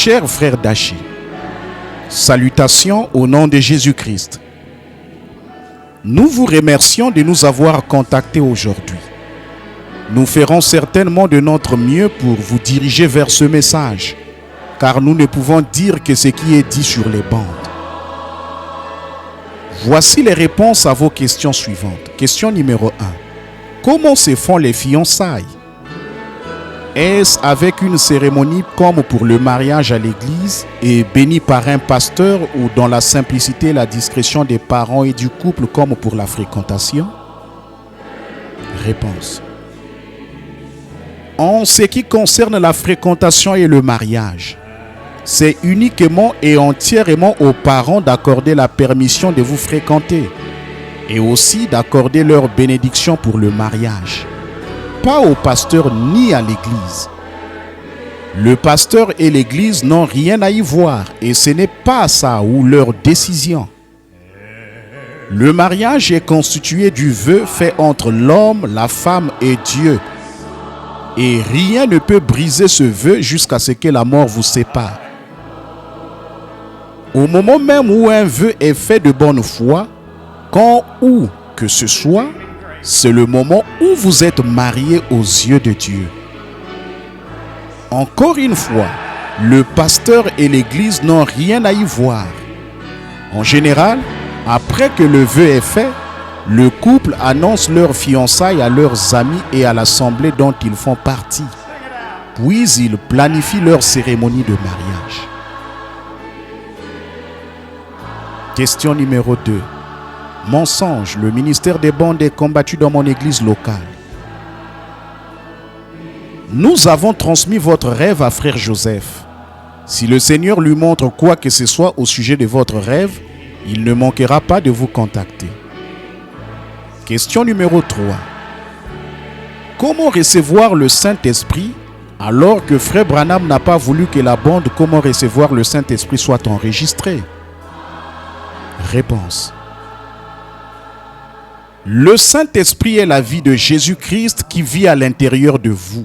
Chers frères d'Achi, salutations au nom de Jésus-Christ. Nous vous remercions de nous avoir contactés aujourd'hui. Nous ferons certainement de notre mieux pour vous diriger vers ce message, car nous ne pouvons dire que ce qui est dit sur les bandes. Voici les réponses à vos questions suivantes. Question numéro 1. Comment se font les fiançailles? Est-ce avec une cérémonie comme pour le mariage à l'église et béni par un pasteur ou dans la simplicité et la discrétion des parents et du couple comme pour la fréquentation? Réponse. En ce qui concerne la fréquentation et le mariage, c'est uniquement et entièrement aux parents d'accorder la permission de vous fréquenter et aussi d'accorder leur bénédiction pour le mariage. Pas au pasteur ni à l'église. Le pasteur et l'église n'ont rien à y voir et ce n'est pas ça ou leur décision. Le mariage est constitué du vœu fait entre l'homme, la femme et Dieu. Et rien ne peut briser ce vœu jusqu'à ce que la mort vous sépare. Au moment même où un vœu est fait de bonne foi, quand ou que ce soit, c'est le moment où vous êtes mariés aux yeux de Dieu. Encore une fois, le pasteur et l'église n'ont rien à y voir. En général, après que le vœu est fait, le couple annonce leur fiançailles à leurs amis et à l'assemblée dont ils font partie. Puis ils planifient leur cérémonie de mariage. Question numéro 2. Mensonge, le ministère des bandes est combattu dans mon église locale. Nous avons transmis votre rêve à frère Joseph. Si le Seigneur lui montre quoi que ce soit au sujet de votre rêve, il ne manquera pas de vous contacter. Question numéro 3. Comment recevoir le Saint-Esprit alors que frère Branham n'a pas voulu que la bande Comment recevoir le Saint-Esprit soit enregistrée? Réponse. Le Saint-Esprit est la vie de Jésus-Christ qui vit à l'intérieur de vous.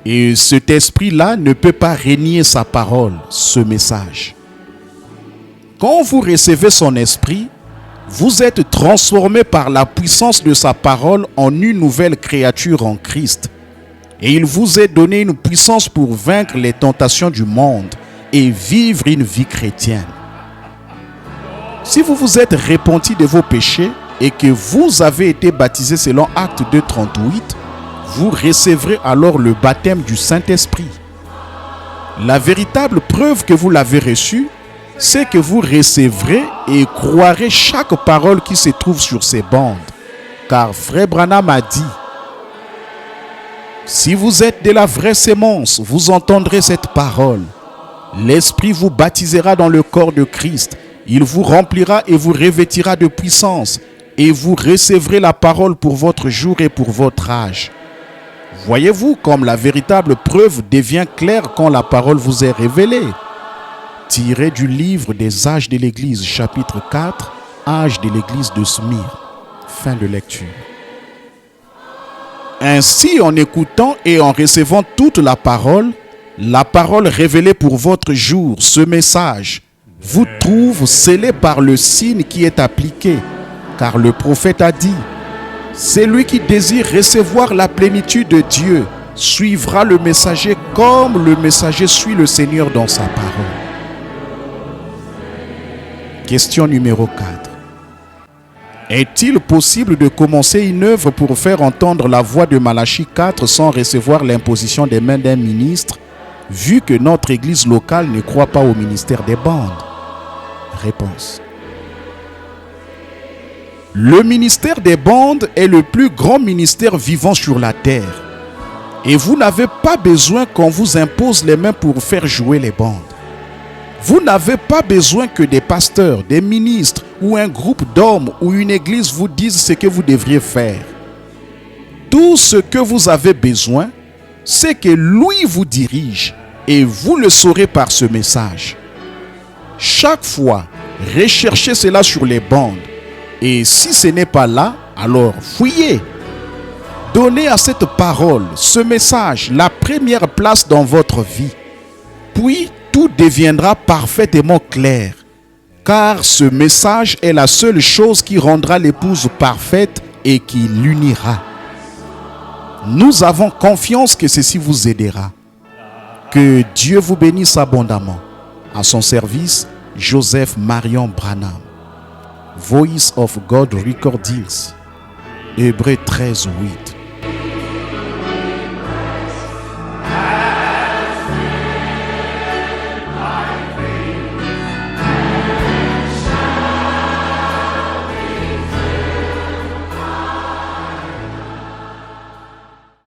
Et cet esprit-là ne peut pas renier sa parole, ce message. Quand vous recevez son esprit, vous êtes transformé par la puissance de sa parole en une nouvelle créature en Christ. Et il vous est donné une puissance pour vaincre les tentations du monde et vivre une vie chrétienne. Si vous vous êtes repenti de vos péchés et que vous avez été baptisé selon Acte 2:38, vous recevrez alors le baptême du Saint-Esprit. La véritable preuve que vous l'avez reçu, c'est que vous recevrez et croirez chaque parole qui se trouve sur ces bandes. Car frère Branham a dit, si vous êtes de la vraie sémence, vous entendrez cette parole. L'Esprit vous baptisera dans le corps de Christ. Il vous remplira et vous revêtira de puissance. Et vous recevrez la parole pour votre jour et pour votre âge. Voyez-vous comme la véritable preuve devient claire quand la parole vous est révélée. Tiré du livre des âges de l'Église, chapitre 4, âge de l'Église de Smyrne. Fin de lecture. Ainsi, en écoutant et en recevant toute la parole révélée pour votre jour, ce message vous trouve scellé par le signe qui est appliqué. Car le prophète a dit, celui qui désire recevoir la plénitude de Dieu suivra le messager comme le messager suit le Seigneur dans sa parole. Question numéro 4. Est-il possible de commencer une œuvre pour faire entendre la voix de Malachie 4 sans recevoir l'imposition des mains d'un ministre, vu que notre église locale ne croit pas au ministère des bandes? Réponse. Le ministère des bandes est le plus grand ministère vivant sur la terre. Et vous n'avez pas besoin qu'on vous impose les mains pour faire jouer les bandes. Vous n'avez pas besoin que des pasteurs, des ministres ou un groupe d'hommes ou une église vous disent ce que vous devriez faire. Tout ce que vous avez besoin, c'est que lui vous dirige et vous le saurez par ce message. Chaque fois, recherchez cela sur les bandes. Et si ce n'est pas là, alors fouillez. Donnez à cette parole, ce message, la première place dans votre vie. Puis, tout deviendra parfaitement clair, car ce message est la seule chose qui rendra l'épouse parfaite et qui l'unira. Nous avons confiance que ceci vous aidera. Que Dieu vous bénisse abondamment. À son service, Joseph Marion Branham. Voice of God Recordings. Hébreux 13:8.